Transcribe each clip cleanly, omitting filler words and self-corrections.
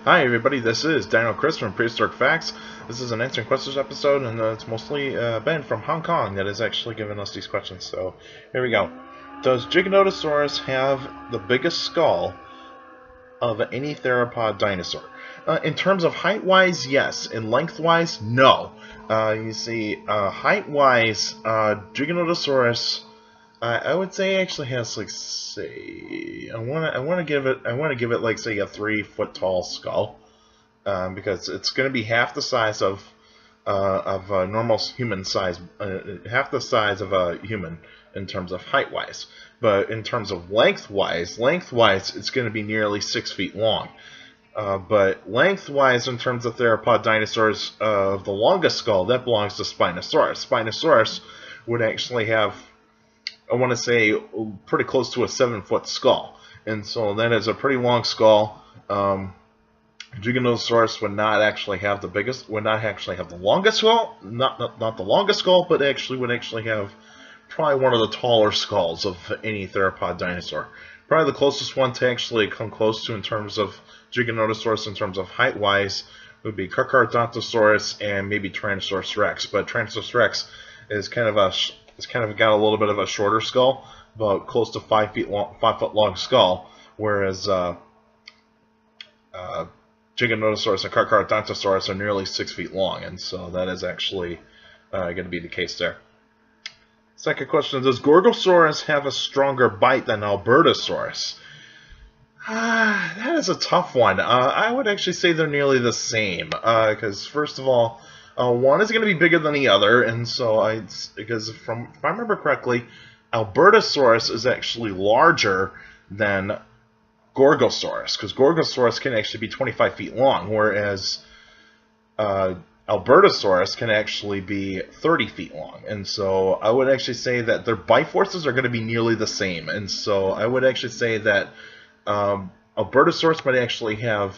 Hi everybody, this is Dino Chris from Prehistoric Facts. This is an answering questions episode, and it's mostly Ben from Hong Kong that has actually given us these questions. So here we go. Does Giganotosaurus have the biggest skull of any theropod dinosaur? In terms of height-wise, yes. In length-wise, no. You see, height-wise, Giganotosaurus, I would say actually has like I want to give it like say a 3 foot tall skull, because it's going to be half the size of a normal human size, half the size of a human in terms of height wise. But in terms of lengthwise, it's going to be nearly 6 feet long. But lengthwise, in terms of theropod dinosaurs, the longest skull that belongs to Spinosaurus. Spinosaurus would actually have, I want to say, pretty close to a 7 foot skull, and so that is a pretty long skull. Giganotosaurus would not actually have the longest skull, not the longest skull, but would actually have probably one of the taller skulls of any theropod dinosaur. Probably the closest one to actually come close to in terms of Giganotosaurus in terms of height wise would be Gorgosaurus and maybe Tyrannosaurus Rex, but Tyrannosaurus Rex is kind of got a little bit of a shorter skull, about close to 5 foot long skull, whereas Giganotosaurus and Carcharodontosaurus are nearly 6 feet long, and so that is actually going to be the case there. Second question: does Gorgosaurus have a stronger bite than Albertosaurus? That is a tough one. I would actually say they're nearly the same, because first of all, one is going to be bigger than the other, and so because if I remember correctly, Albertosaurus is actually larger than Gorgosaurus, because Gorgosaurus can actually be 25 feet long, whereas Albertosaurus can actually be 30 feet long. And so I would actually say that their bite forces are going to be nearly the same, and so I would actually say that Albertosaurus might actually have,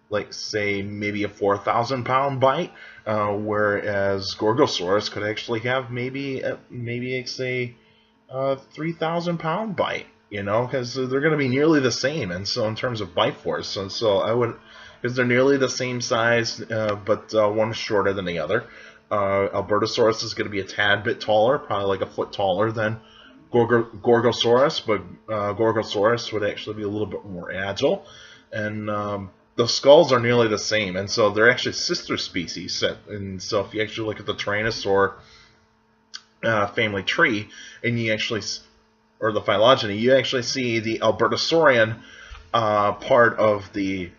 like, say, maybe a 4,000-pound bite, whereas Gorgosaurus could actually have maybe say, 3,000-pound bite, you know, because they're going to be nearly the same, and so in terms of bite force, and so I would, because they're nearly the same size, but one is shorter than the other. Albertosaurus is going to be a tad bit taller, probably like a foot taller than Gorgosaurus, but Gorgosaurus would actually be a little bit more agile, and the skulls are nearly the same, and so they're actually sister species. And so if you actually look at the Tyrannosaur family tree, and you actually, or the phylogeny, you actually see the Albertosaurian part of the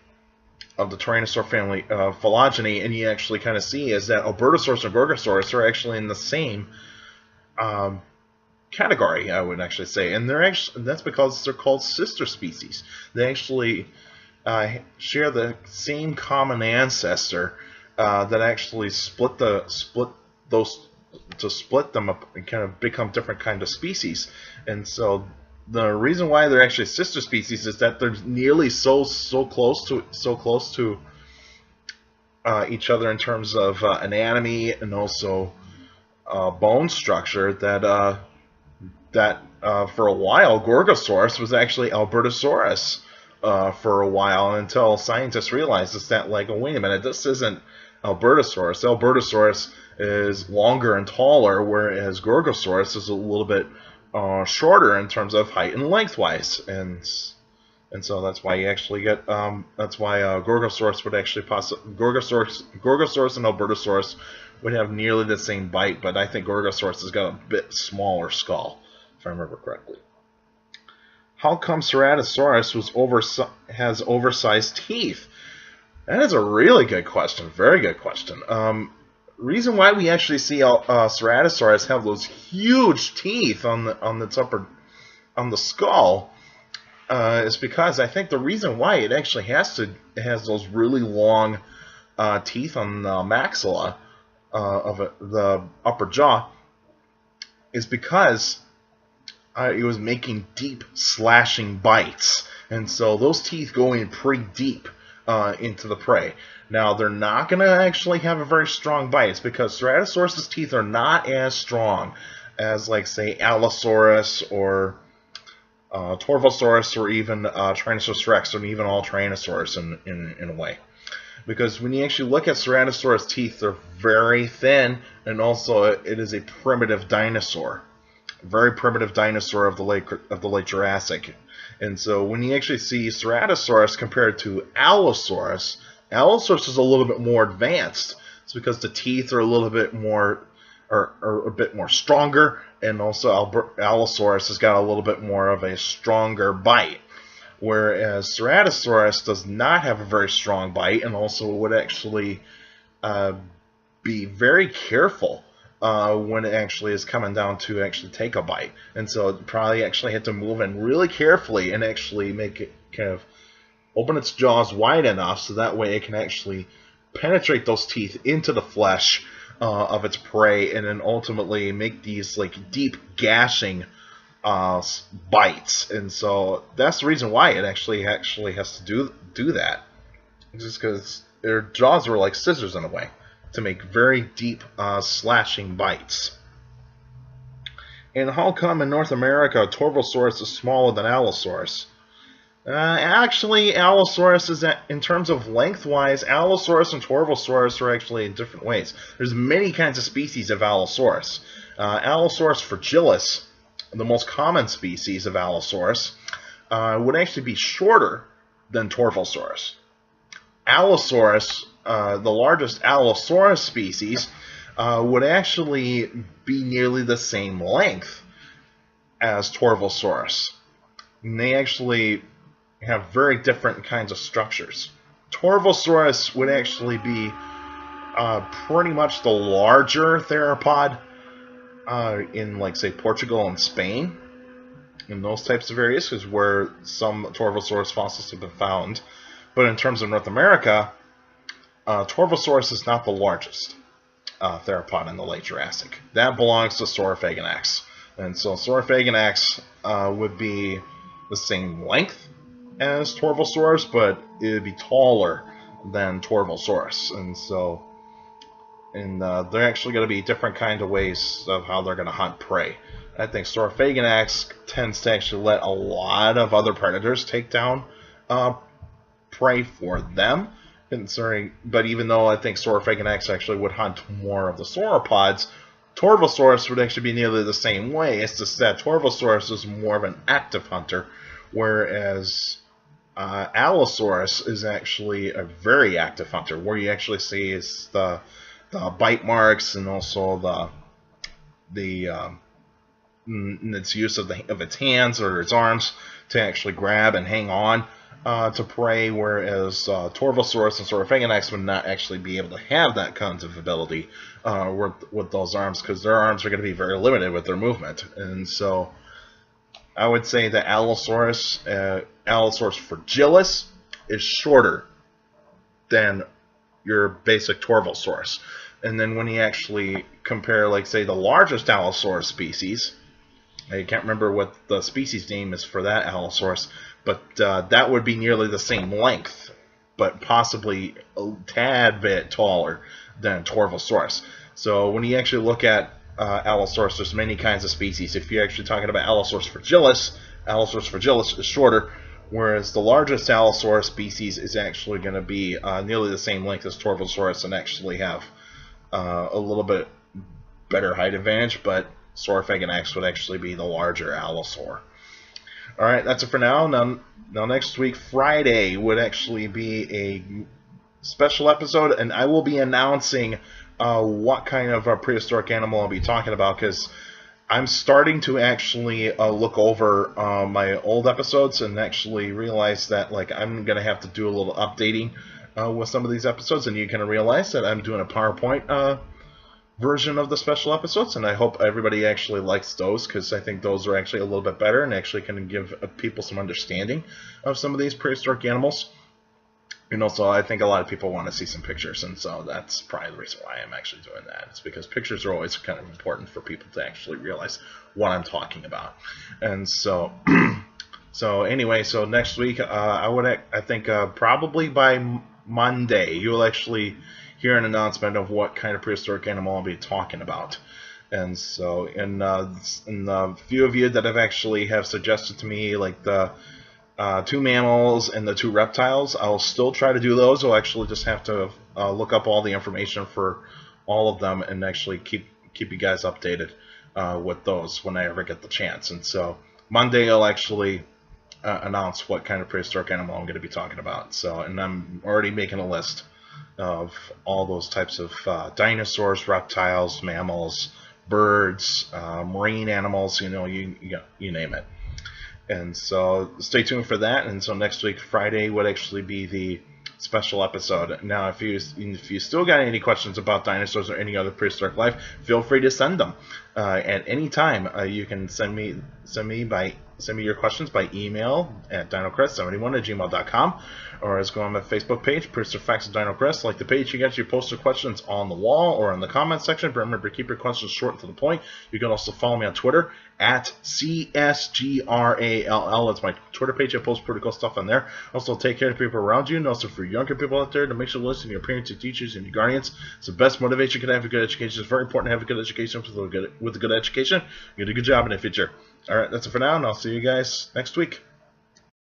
Tyrannosaur family phylogeny, and you actually kind of see is that Albertosaurus and Gorgosaurus are actually in the same category, I would actually say, and that's because they're called sister species. They actually share the same common ancestor that actually split them up and kind of become different kind of species. And so the reason why they're actually sister species is that they're nearly so close to each other in terms of anatomy and also bone structure that for a while Gorgosaurus was actually Albertosaurus for a while, until scientists realized that, like, oh, wait a minute, this isn't Albertosaurus. Albertosaurus is longer and taller, whereas Gorgosaurus is a little bit shorter in terms of height and lengthwise, and so that's why you actually get that's why Gorgosaurus would actually Gorgosaurus and Albertosaurus would have nearly the same bite, but I think Gorgosaurus has got a bit smaller skull, if I remember correctly. How come Ceratosaurus has oversized teeth? That is a really good question. Very good question. Reason why we actually see Ceratosaurus have those huge teeth on the skull is because I think the reason why it actually has those really long teeth on the maxilla of the upper jaw is because it was making deep slashing bites, and so those teeth go in pretty deep into the prey. Now, they're not going to actually have a very strong bite. It's because Ceratosaurus' teeth are not as strong as, like, say, Allosaurus or Torvosaurus, or even Tyrannosaurus rex, and even all Tyrannosaurs in a way. Because when you actually look at Ceratosaurus teeth, they're very thin, and also it is a primitive dinosaur, very primitive dinosaur of the late Jurassic. And so when you actually see Ceratosaurus compared to Allosaurus, Allosaurus is a little bit more advanced. It's because the teeth are a little bit more, or a bit more stronger, and also Allosaurus has got a little bit more of a stronger bite. Whereas Ceratosaurus does not have a very strong bite, and also would actually be very careful when it actually is coming down to actually take a bite. And so it probably actually had to move in really carefully and actually make it kind of open its jaws wide enough so that way it can actually penetrate those teeth into the flesh of its prey, and then ultimately make these like deep gashing bites. And so that's the reason why it actually has to do that. It's just because their jaws were like scissors in a way to make very deep slashing bites. And how come in North America Torvosaurus is smaller than Allosaurus? Actually, Allosaurus is in terms of lengthwise, Allosaurus and Torvosaurus are actually in different ways. There's many kinds of species of Allosaurus. Allosaurus fragilis, the most common species of Allosaurus, would actually be shorter than Torvosaurus. Allosaurus, the largest Allosaurus species, would actually be nearly the same length as Torvosaurus. And they actually have very different kinds of structures. Torvosaurus would actually be pretty much the larger theropod in, like, say, Portugal and Spain, in those types of areas, because where some Torvosaurus fossils have been found. But in terms of North America, Torvosaurus is not the largest theropod in the late Jurassic. That belongs to Saurophaganax. And so Saurophaganax would be the same length as Torvosaurus, but it would be taller than Torvosaurus. And so they're actually going to be different kind of ways of how they're going to hunt prey. I think Saurophaganax tends to actually let a lot of other predators take down prey for them. But even though I think Saurophaganax actually would hunt more of the sauropods, Torvosaurus would actually be nearly the same way. It's just that Torvosaurus is more of an active hunter, whereas Allosaurus is actually a very active hunter, where you actually see is the bite marks, and also its use of its hands or its arms to actually grab and hang on to prey, whereas Torvosaurus and Saurophaganax would not actually be able to have that kind of ability with those arms, because their arms are going to be very limited with their movement. And so I would say that Allosaurus fragilis is shorter than your basic Torvosaurus. And then when you actually compare, like, say, the largest Allosaurus species, I can't remember what the species name is for that Allosaurus, but that would be nearly the same length, but possibly a tad bit taller than Torvosaurus. So when you actually look at Allosaurus, there's many kinds of species. If you're actually talking about Allosaurus fragilis is shorter, whereas the largest Allosaurus species is actually going to be nearly the same length as Torvosaurus and actually have a little bit better height advantage, but Saurophaganax would actually be the larger Allosaur. Alright, that's it for now. Now next week, Friday, would actually be a special episode, and I will be announcing what kind of prehistoric animal I'll be talking about, because I'm starting to actually look over my old episodes and actually realize that, like, I'm going to have to do a little updating with some of these episodes, and you can realize that I'm doing a PowerPoint version of the special episodes, and I hope everybody actually likes those, because I think those are actually a little bit better and actually can give people some understanding of some of these prehistoric animals. And also, I think a lot of people want to see some pictures, and so that's probably the reason why I'm actually doing that. It's because pictures are always kind of important for people to actually realize what I'm talking about. And so, anyway, so next week, I think probably by Monday, you'll actually hear an announcement of what kind of prehistoric animal I'll be talking about. And so, and the few of you that have suggested to me, like the 2 mammals and the 2 reptiles, I'll still try to do those. I'll actually just have to look up all the information for all of them and actually keep you guys updated with those when I ever get the chance. And so Monday I'll actually announce what kind of prehistoric animal I'm going to be talking about. So, and I'm already making a list of all those types of dinosaurs, reptiles, mammals, birds, marine animals, you name it. And so stay tuned for that. And so next week, Friday, would actually be the special episode. Now, if you still got any questions about dinosaurs or any other prehistoric life, feel free to send them at any time. You can send me your questions by email at dinocrest71@gmail.com, or as go on my Facebook page, Prehistoric Facts of Dino Crest. Like the page, you get your post your questions on the wall or in the comment section. But remember, keep your questions short and to the point. You can also follow me on Twitter at CSGRALL. That's my Twitter page. I post pretty cool stuff on there. Also, take care of the people around you, and also for younger people out there, to make sure to listen to your parents, your teachers, and your guardians. It's the best motivation you can have a good education. It's very important to have a good education. With a good education, you get a good job in the future. All right, that's it for now, and I'll see you guys next week.